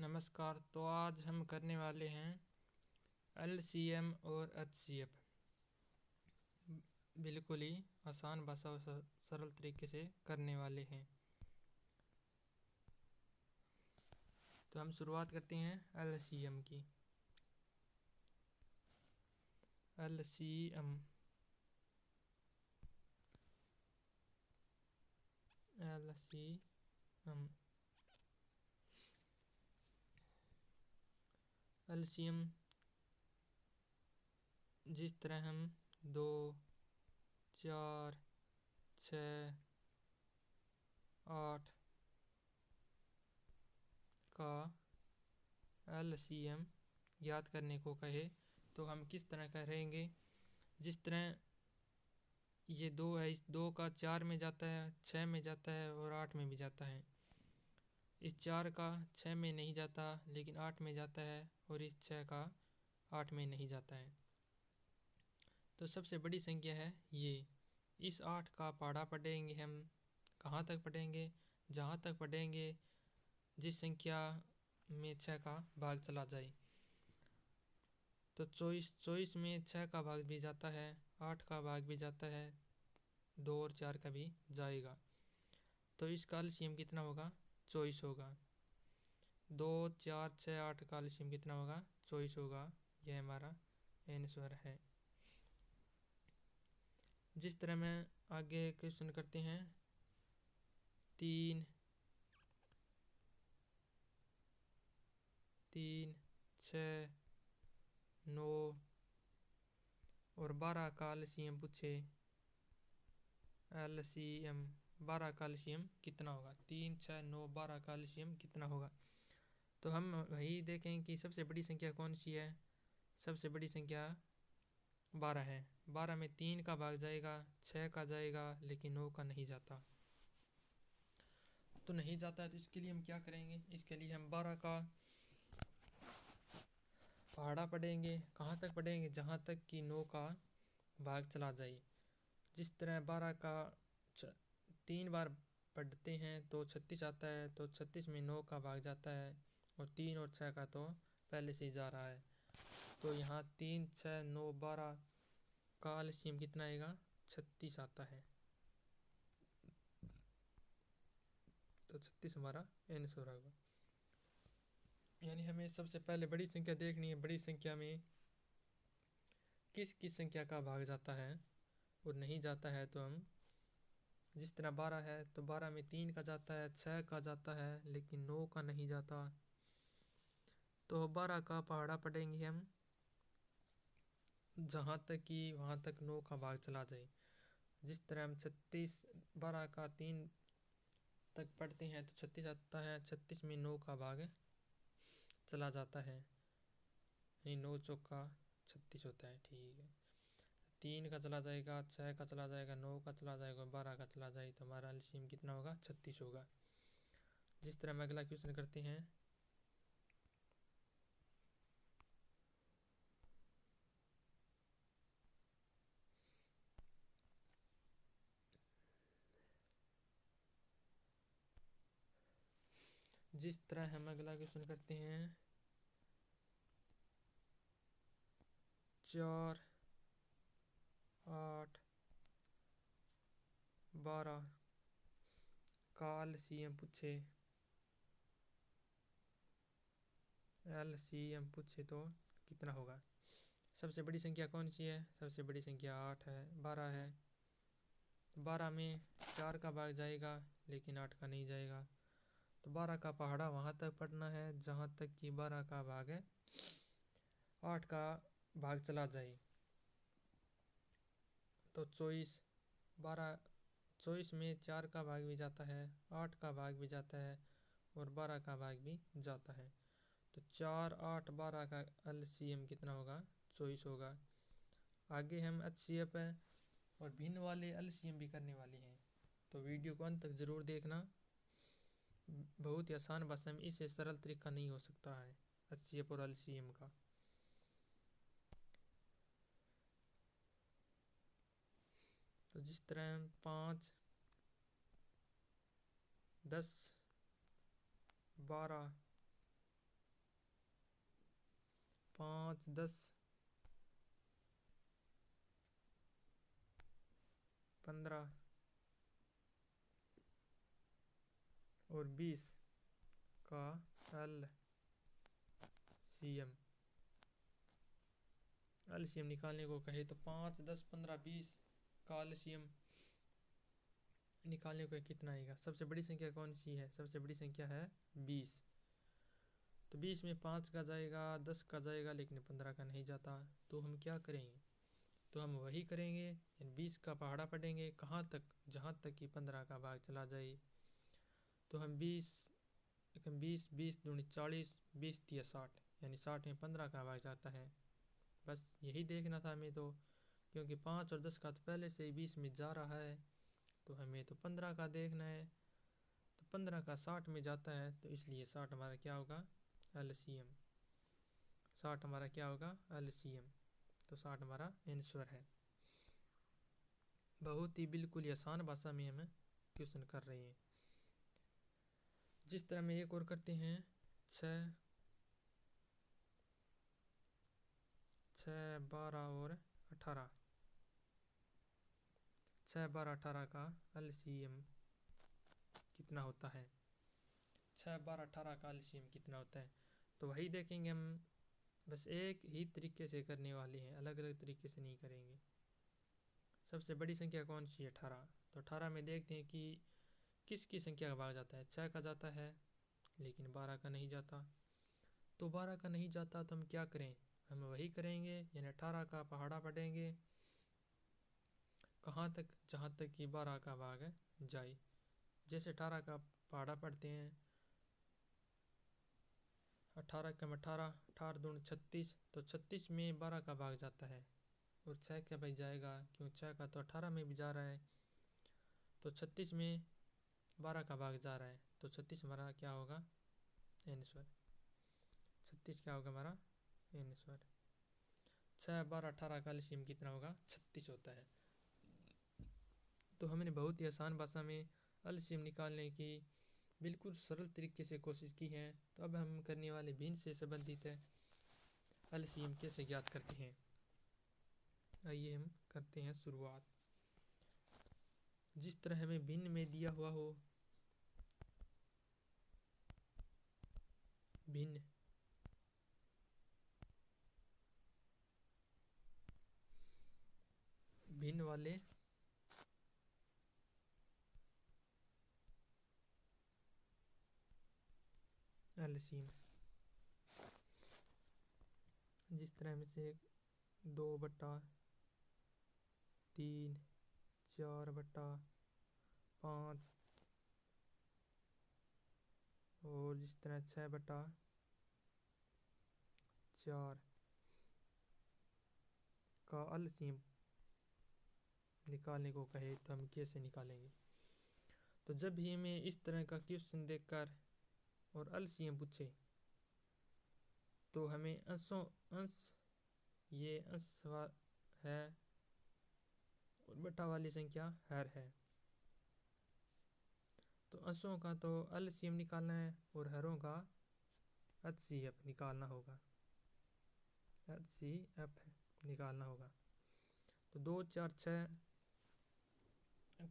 नमस्कार। तो आज हम करने वाले हैं एलसीएम और एचसीएफ। बिल्कुल ही आसान भाषा और सरल तरीके से करने वाले हैं। तो हम शुरुआत करते हैं एलसीएम की। एलसीएम एलसीएम एलसीएम जिस तरह हम 2, 4, 6, 8 का एलसीएम याद करने को कहे तो हम किस तरह करेंगे। जिस तरह ये 2 है, इस 2 का 4 में जाता है, 6 में जाता है और 8 में भी जाता है। इस 4 का 6 में नहीं जाता लेकिन 8 में जाता है, और इस 6 का 8 में नहीं जाता है। तो सबसे बड़ी संख्या है ये। इस 8 का पहाड़ा पढ़ेंगे हम। कहाँ तक पढ़ेंगे? जहाँ तक पढ़ेंगे जिस संख्या में 6 का भाग चला जाए। तो 24 में 6 का भाग भी जाता है, 8 का भाग भी जाता है, 2 और 4 का भी जाएगा। तो इसका एलसीएम कितना होगा? 24 होगा। 2, 4, 6, 8 का एलसीएम कितना होगा? 24 होगा। यह हमारा आंसर है। जिस तरह में आगे क्वेश्चन करते हैं, 3, 6, 9 और 12 का एलसीएम पूछे। एलसीएम 12 का एलसीएम कितना होगा? 3, 6, 9, 12 का एलसीएम कितना होगा? तो हम वही देखें कि सबसे बड़ी संख्या कौन सी है। सबसे बड़ी संख्या 12 है। 12 में 3 का भाग जाएगा, 6 का जाएगा लेकिन 9 का नहीं जाता। तो नहीं जाता है तो इसके लिए हम क्या करेंगे? इसके लिए हम 12 का पहाड़ा पढ़ेंगे। कहाँ तक पढ़ेंगे? जहाँ तक कि 9 का भाग चला जाए। जिस तरह 12 का 3 बार पढ़ते हैं तो 36 आता है, तो 36 में 9 का भाग जाता है, और 3 और 6 का तो पहले से ही जा रहा है। तो यहाँ 3, 6, 9, 12 का एलसीएम कितना आएगा? 36 आता है। तो 36 हमारा आंसर होगा। यानी हमें सबसे पहले बड़ी संख्या देखनी है। बड़ी संख्या में किस किस संख्या का भाग जाता है और नहीं जाता है। तो हम जिस तरह 12 है तो 12 में 3 का जाता है, 6 का जाता है लेकिन 9 का नहीं जाता। तो 12 का पहाड़ा पढ़ेंगे हम जहाँ तक कि वहाँ तक 9 का भाग चला जाए। जिस तरह हम 12 का 3 तक पढ़ते हैं तो 36 आता है, 36 में 9 का भाग चला जाता है, यानी 9 चौका 36 होता है। ठीक है। 3 का चला जाएगा, 6 का चला जाएगा, 9 का चला जाएगा, 12 का चला जाए, तो हमारा एलसीएम कितना होगा? 36 होगा। जिस तरह हम अगला क्वेश्चन करते हैं, जिस तरह हम अगला क्वेश्चन करते हैं, 4, 8, 12 का एलसीएम पूछे। एलसीएम पूछे तो कितना होगा? सबसे बड़ी संख्या कौन सी है? सबसे बड़ी संख्या 8 है, 12 है। 12 में 4 का भाग जाएगा लेकिन 8 का नहीं जाएगा। तो 12 का पहाड़ा वहाँ तक पढ़ना है जहाँ तक कि 12 का भाग है 8 का भाग चला जाए। तो 24 में 4 का भाग भी जाता है, 8 का भाग भी जाता है और 12 का भाग भी जाता है। तो 4, 8, 12 का एलसीएम कितना होगा? 24 होगा। आगे हम एचसीएफ है और भिन्न वाले एलसीएम भी करने वाले हैं। तो वीडियो को अंत तक ज़रूर देखना। बहुत ही आसान भाषा में, इससे सरल तरीका नहीं हो सकता है एचसीएफ और एलसीएम का। तो जिस तरह हम 5, 10, 12 5 10 15 और 20 का एलसीएम निकालने को कहे तो 5 10 15 20 का एलसीएम निकालने को कितना आएगा। सबसे बड़ी संख्या कौन सी है? सबसे बड़ी संख्या है 20। तो 20 में 5 का जाएगा, 10 का जाएगा, लेकिन 15 का नहीं जाता। तो हम क्या करेंगे? तो हम वही करेंगे, 20 का पहाड़ा पढ़ेंगे कहाँ तक? जहाँ तक कि 15 का भाग चला जाए। तो हम 20 20 दूनी 40, 20 तिया 60, यानी 60 में 15 का भाग जाता है। बस यही देखना था हमें तो, क्योंकि 5 और 10 का तो पहले से ही 20 में जा रहा है, तो हमें तो 15 का देखना है। तो 15 का 60 में जाता है, तो इसलिए 60 हमारा क्या होगा? एलसीएम। 60 हमारा क्या होगा? एलसीएम। तो 60 हमारा आंसर है। बहुत ही बिल्कुल ही आसान भाषा में हम क्वेश्चन कर रहे हैं। जिस तरह में एक और करते हैं, 6 12 और 18। 6 12 18 का एलसीएम कितना होता है? 6 12 18 का एलसीएम कितना होता है? तो वही देखेंगे हम, बस एक ही तरीके से करने वाले हैं, अलग अलग तरीके से नहीं करेंगे। सबसे बड़ी संख्या कौन सी है? 18। तो 18 में देखते हैं कि किसकी संख्या का भाग जाता है। 6 का जाता है, लेकिन 12 का नहीं जाता। तो 12 का नहीं जाता तो हम क्या करें? हम वही करेंगे, यानी 18 का पहाड़ा पढ़ेंगे कहाँ तक? जहाँ तक कि 12 का भाग जाए। जैसे 18 का पहाड़ा पढ़ते हैं, 18 कम 18, 18 दूनी 36, तो 36 में 12 का भाग जाता है। और 6 का भाई जाएगा, क्यों? 6 का तो 18 में भी जा रहा है, तो 36 में 12 का भाग जा रहा है, तो 36 हमारा क्या होगा? आंसर। 36 क्या होगा हमारा? आंसर। 6 12 18 का एलसीएम कितना होगा? 36 होता है। तो हमने बहुत ही आसान भाषा में एलसीएम निकालने की बिल्कुल सरल तरीके से कोशिश की है। तो अब हम करने वाले भिन्न से संबंधित है एलसीएम कैसे ज्ञात करते हैं। आइए हम करते हैं शुरुआत। जिस तरह हमें भिन्न में दिया हुआ हो, भिन्न भिन्न वाले एलसीएम, जिस तरह में से 2/3, 4/5, और जिस तरह 6/4 का एलसीएम निकालने को कहे तो हम कैसे निकालेंगे। तो जब भी हमें इस तरह का क्वेश्चन देखकर और एलसीएम पूछे, तो हमें अंश ये अंश है और बटा वाली संख्या हर है। तो अंशों का तो एलसीएम निकालना है और हरों का एचसीएफ निकालना होगा। एचसीएफ निकालना होगा। तो 2 4 6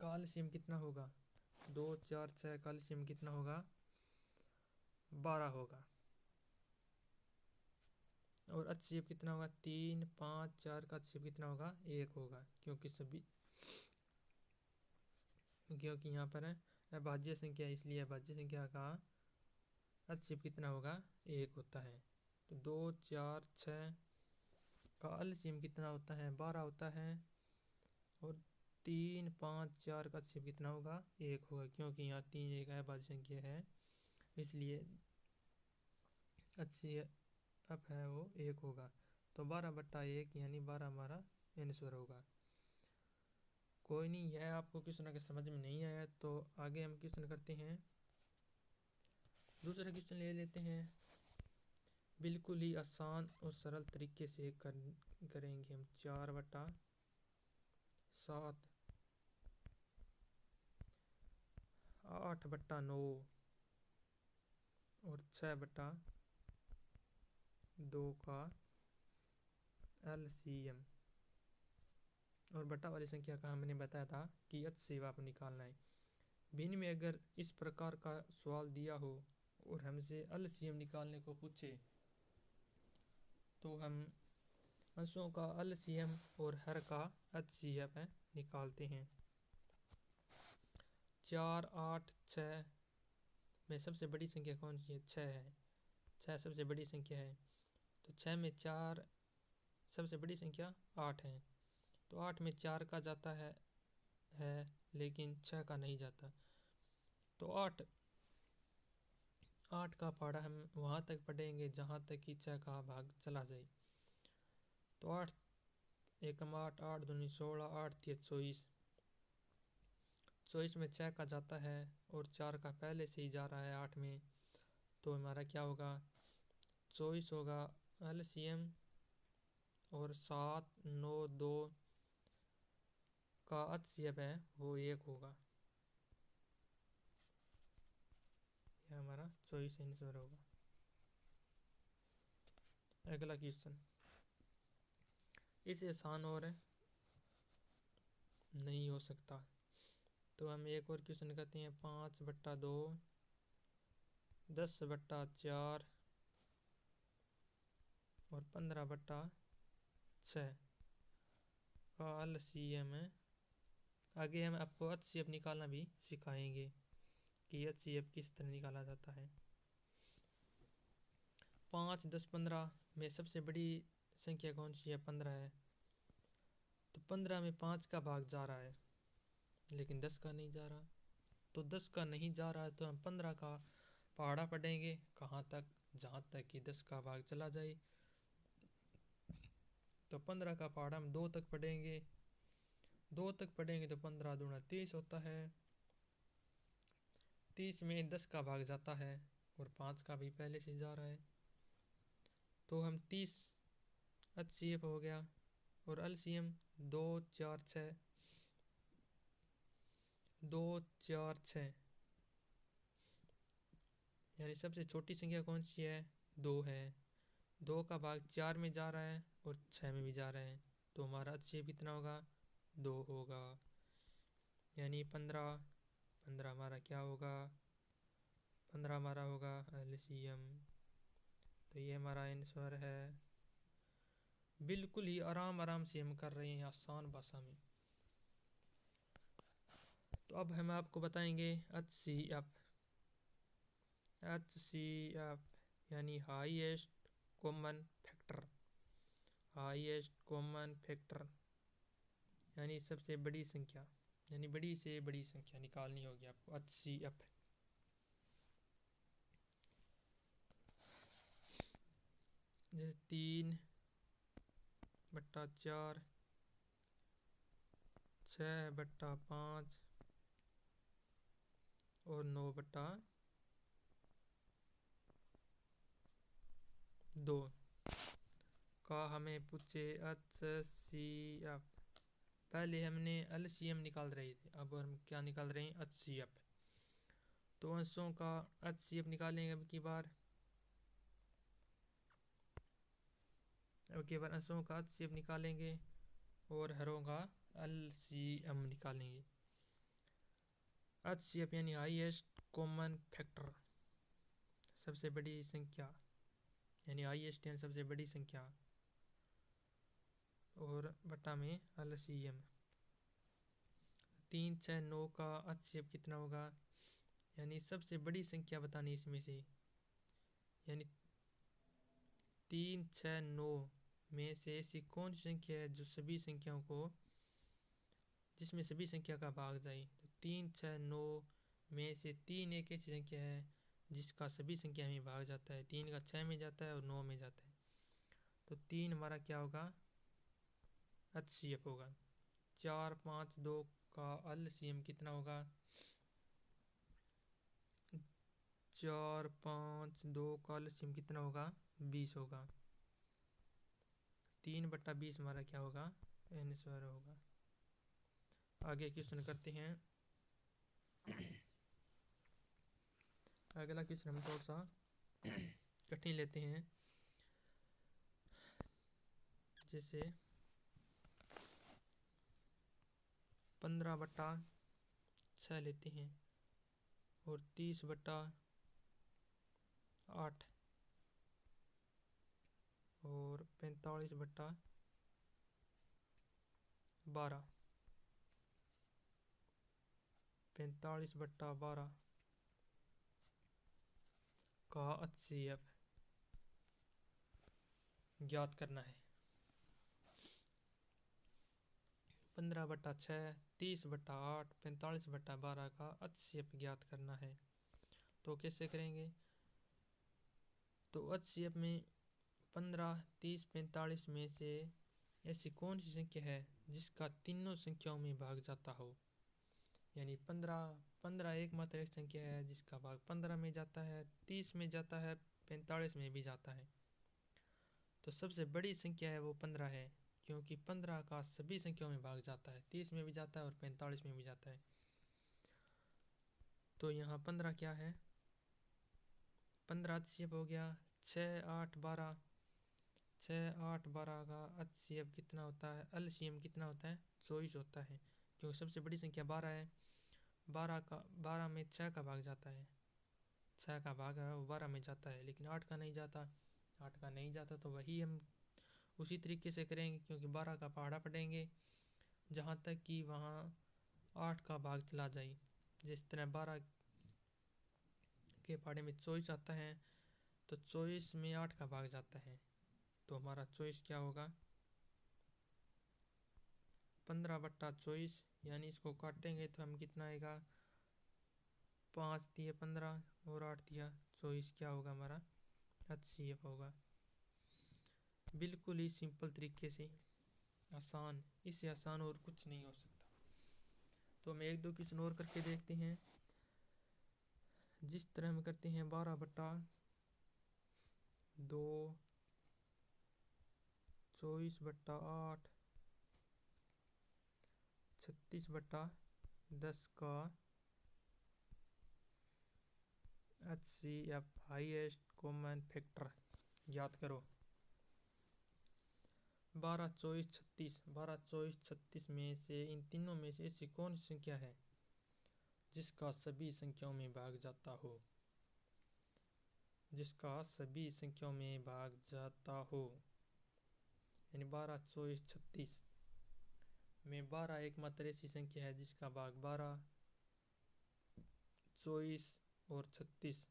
का एलसीएम कितना होगा? 2 4 6 का एलसीएम कितना होगा? 12 होगा। और एचसीएफ कितना होगा? 3 5 4 का एचसीएफ कितना होगा? 1 होगा, क्योंकि यहाँ पर है अभाज्य संख्या, इसलिए अभाज्य संख्या का एचसीएफ कितना होगा? 1 होता है। तो 2 4 6 का एलसीएम कितना होता है? 12 होता है। और 3 5 4 का एचसीएफ कितना होगा? 1 होगा, क्योंकि यहाँ 3 एक अभाज्य संख्या है, इसलिए एचसीएफ है वो 1 होगा। तो 12/1 यानी 12 हमारा आंसर होगा। कोई नहीं, है आपको क्वेश्चन अगर समझ में नहीं आया तो आगे हम क्वेश्चन करते हैं। दूसरा क्वेश्चन ले लेते हैं। बिल्कुल ही आसान और सरल तरीके से करेंगे हम। 4/7, 8/9 और 6/2 का LCM। और बटा वाली संख्या का हमने बताया था कि HCF आप निकालना है। भिन्न में अगर इस प्रकार का सवाल दिया हो और हमसे LCM निकालने को पूछे तो हम अंशों का LCM और हर का HCF निकालते हैं। 4, 8, 6 में सबसे बड़ी संख्या कौन सी है? 6 है। 6 सबसे बड़ी संख्या है। तो 6 में 4 सबसे बड़ी संख्या 8 है। तो 8 में 4 का जाता है लेकिन 6 का नहीं जाता। तो 8 का पहाड़ा हम वहाँ तक पढ़ेंगे जहाँ तक कि 6 का भाग चला जाए। तो 8 एकम 8, 8 दूनी 16, 8 तिया 24। 24 में 6 का जाता है और 4 का पहले से ही जा रहा है 8 में। तो हमारा क्या होगा? 24 होगा LCM और 7, 9, 2 का HCF है वो 1 होगा। यह हमारा 24 आंसर होगा। अगला क्वेश्चन, इसे आसान और नहीं हो सकता। तो हम एक और क्वेश्चन करते हैं। 5/2, 10/4 और 15/6 का LCM है। आगे हम आपको HCF निकालना भी सिखाएंगे कि HCF किस तरह निकाला जाता है। 5, 10, 15 में सबसे बड़ी संख्या कौन सी है? 15 है। तो 15 में 5 का भाग जा रहा है लेकिन 10 का नहीं जा रहा। तो 10 का नहीं जा रहा है तो हम 15 का पहाड़ा पढ़ेंगे। कहाँ तक? जहाँ तक कि 10 का भाग चला जाए। तो 15 का पहाड़ा हम 2 तक पढ़ेंगे। 2 तक पढ़ेंगे तो 15 दूना 30 होता है। 30 में 10 का भाग जाता है और 5 का भी पहले से जा रहा है। तो हम 30 HCF हो गया और LCM 2, 4, 6 2, 4, 6 यानी सबसे छोटी संख्या कौन सी है? 2 है। 2 का भाग 4 में जा रहा है और 6 में भी जा रहा है। तो हमारा HCF कितना होगा? 2 होगा। यानी 15 हमारा क्या होगा? 15 हमारा होगा LCM। तो ये हमारा आंसर है। बिल्कुल ही आराम से हम कर रहे हैं आसान भाषा में। तो अब हम आपको बताएंगे HCF यानी हाईएस्ट कॉमन फैक्टर यानी सबसे बड़ी संख्या, यानी बड़ी से बड़ी संख्या निकालनी होगी आपको। HCF जैसे 3/4, 6/5 और 9/2 का हमें पूछे HCF। पहले हमने LCM निकाल रहे थे, अब हम क्या निकाल रहे हैं? HCF। तो अंशों का HCF निकालेंगे अब की बार अंशों का HCF निकालेंगे और हरों का LCM निकालेंगे। HCF यानी हाईएस्ट कॉमन फैक्टर, सबसे बड़ी संख्या, यानी हाईएस्ट यानी सबसे बड़ी संख्या, और बटा में LCM। 3, 6, 9 का HCF कितना होगा? यानी सबसे बड़ी संख्या बतानी इसमें से, यानी 3, 6, 9 में से ऐसी कौन सी संख्या है जो सभी संख्याओं को, जिसमें सभी संख्या का भाग जाए। तो 3, 6, 9 में से 3 एक ऐसी संख्या है जिसका सभी संख्या में भाग जाता है। 3 का 6 में जाता है और 9 में जाता है। तो 3 हमारा क्या होगा? HCF होगा। 4, 5, 2 का LCM कितना होगा? 4, 5, 2 का LCM कितना होगा? 20 होगा। 3/20 हमारा क्या होगा? आंसर होगा। आगे क्वेश्चन करते हैं। अगला क्वेश्चन हम थोड़ा सा कठिन लेते हैं। जैसे 15/6 लेते हैं और 30/8 और 45/12 45/12 का HCF ज्ञात करना है। 15/6 30/8 45/12 का HCF ज्ञात करना है। तो कैसे करेंगे? तो HCF में 15 30 45 में से ऐसी कौन सी संख्या है जिसका तीनों संख्याओं में भाग जाता हो। यानी 15 एकमात्र एक संख्या है जिसका भाग 15 में जाता है, 30 में जाता है, 45 में भी जाता है। तो सबसे बड़ी संख्या है वो 15 है, क्योंकि 15 का सभी संख्याओं में भाग जाता है, 30 में भी जाता है और 45 में भी जाता है। तो यहाँ 15 क्या है? 15 HCF हो गया। 6 8 12 6 8 12 का HCF कितना होता है? LCM कितना होता है? 24 होता है, क्योंकि सबसे बड़ी संख्या 12 है। 12 में 6 का भाग जाता है, 6 का भाग है वो 12 में जाता है, लेकिन 8 का नहीं जाता। 8 का नहीं जाता तो वही हम उसी तरीके से करेंगे, क्योंकि 12 का पहाड़ा पढ़ेंगे जहाँ तक कि वहाँ 8 का भाग चला जाए। जिस तरह 12 के पहाड़े में 24 आता है, तो 24 में 8 का भाग जाता है, तो हमारा 24 क्या होगा? 15/24। यानी इसको काटेंगे तो हम कितना आएगा? 5 दिए 15 और 8 दिया 24, क्या होगा हमारा? HCF होगा। बिल्कुल ही सिंपल तरीके से, आसान, इससे आसान और कुछ नहीं हो सकता। तो हम 1 2 क्वेश्चन और करके देखते हैं। जिस तरह हम करते हैं 12/2 24/8 36/10 का HCF हाईएस्ट कॉमन फैक्टर याद करो। 12 24 36 12 24 36 में से इन तीनों में से ऐसी कौन सी संख्या है जिसका सभी संख्याओं में भाग जाता हो? जिसका सभी संख्याओं में भाग जाता हो। यानी 12 24 36 में 12 एकमात्र ऐसी संख्या है जिसका भाग 12 24 और 36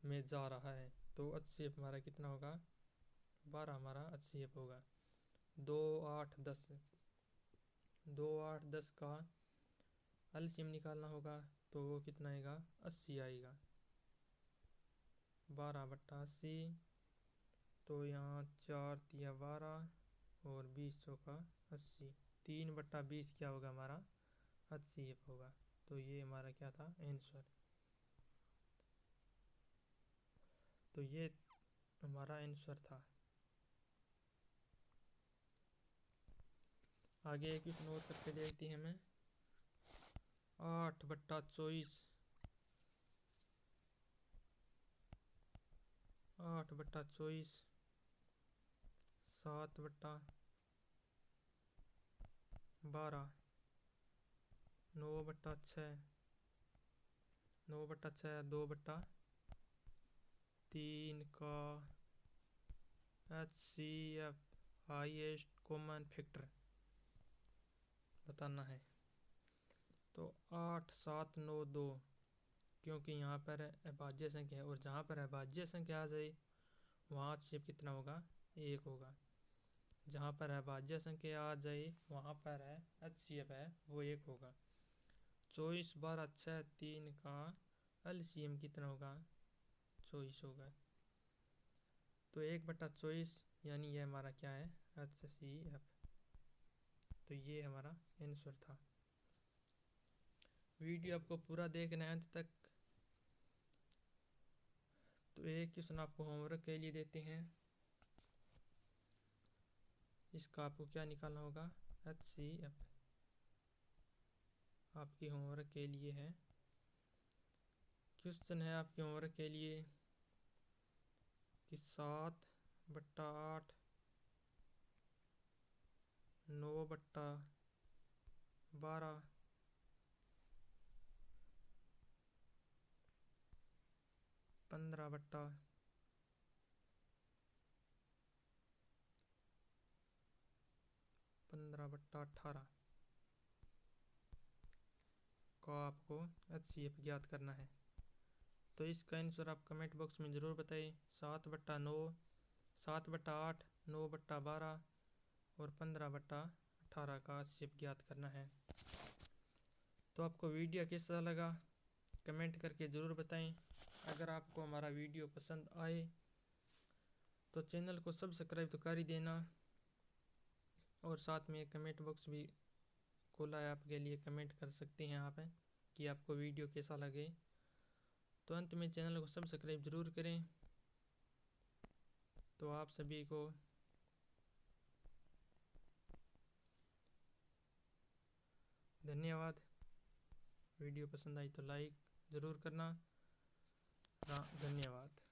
में जा रहा है। तो HCF हमारा कितना होगा? 12 हमारा HCF होगा। 2 8 10 2 8 10 का LCM निकालना होगा, तो वो कितना आएगा? 80 आएगा। 12/80, तो यहाँ 4 दिया 12 और 20 चौका 80, 3/20 क्या होगा हमारा? HCF होगा। तो ये हमारा क्या था? आंसर। तो ये हमारा आंसर था। आगे एक क्वेश्चन और करके देखते हैं हमें। 8/24 8/24 7/12 9/6 9/6 2/3 का HCF हाईएस्ट कॉमन फैक्टर बताना है। तो 8 7 9 2, क्योंकि यहाँ पर अभाज्य संख्या है और जहाँ पर अभाज्य संख्या आ जाए वहाँ HCF कितना होगा? 1 होगा। जहाँ पर अभाज्य संख्या आ जाए वहाँ पर HCF है वो 1 होगा। 24 12 6 3 का LCM कितना होगा? 24 होगा। तो 1/24 यानी ये हमारा क्या है? HCF। तो ये हमारा आंसर था। वीडियो आपको पूरा देखना है अंत तक। तो एक क्वेश्चन आपको होमवर्क के लिए देते हैं। इसका आपको क्या निकालना होगा? HCF आपकी होमवर्क के लिए है। क्वेश्चन है आपके होमवर्क के लिए कि 7/8 9/12, 15/18 को आपको HCF ज्ञात करना है। तो इसका आंसर आप कमेंट बॉक्स में ज़रूर बताइए। 7/9, 7/8, 9/12 और 15/18 का HCF ज्ञात करना है। तो आपको वीडियो कैसा लगा कमेंट करके ज़रूर बताएं। अगर आपको हमारा वीडियो पसंद आए तो चैनल को सब्सक्राइब तो कर ही देना, और साथ में कमेंट बॉक्स भी खोला है आपके लिए, कमेंट कर सकते हैं आप कि आपको वीडियो कैसा लगे। तो अंत में चैनल को सब्सक्राइब ज़रूर करें। तो आप सभी को धन्यवाद। वीडियो पसंद आई तो लाइक ज़रूर करना। धन्यवाद।